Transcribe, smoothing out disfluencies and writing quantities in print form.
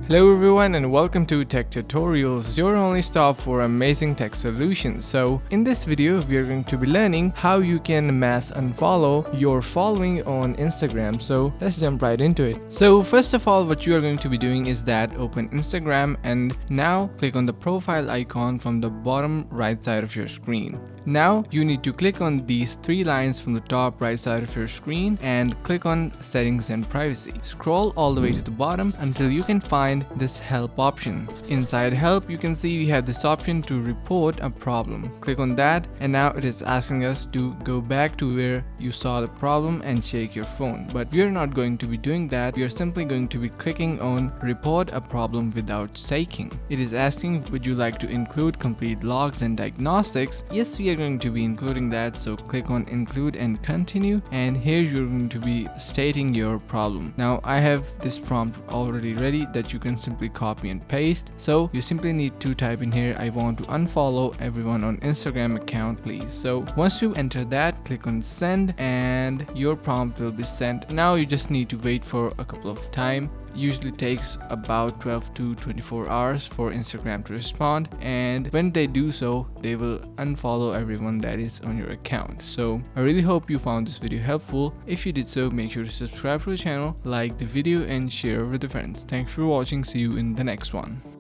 Hello everyone and welcome to Tech Tutorials, your only stop for amazing tech solutions. So in this video we are going to be learning how you can mass unfollow your following on Instagram. So let's jump right into it. So first of all, what you are going to be doing is that open Instagram and now click on the profile icon from the bottom right side of your screen. Now you need to click on these three lines from the top right side of your screen and click on settings and privacy. Scroll all the way to the bottom until you can find this help option. Inside help, you can see we have this option to report a problem. Click on that and now it is asking us to go back to where you saw the problem and shake your phone. But we are not going to be doing that. We are simply going to be clicking on report a problem without shaking. It is asking, would you like to include complete logs and diagnostics? Yes, we are going to be including that, so click on include and continue, and here you're going to be stating your problem. Now I have this prompt already ready that you can simply copy and paste, so you simply need to type in here, I want to unfollow everyone on Instagram account please. So once you enter that, click on send and your prompt will be sent. Now you just need to wait for a couple of time. Usually takes about 12 to 24 hours for Instagram to respond, and when they do so, they will unfollow everyone that is on your account. So I really hope you found this video helpful. If you did so, make sure to subscribe to the channel, like the video and share with your friends. Thanks for watching. See you in the next one.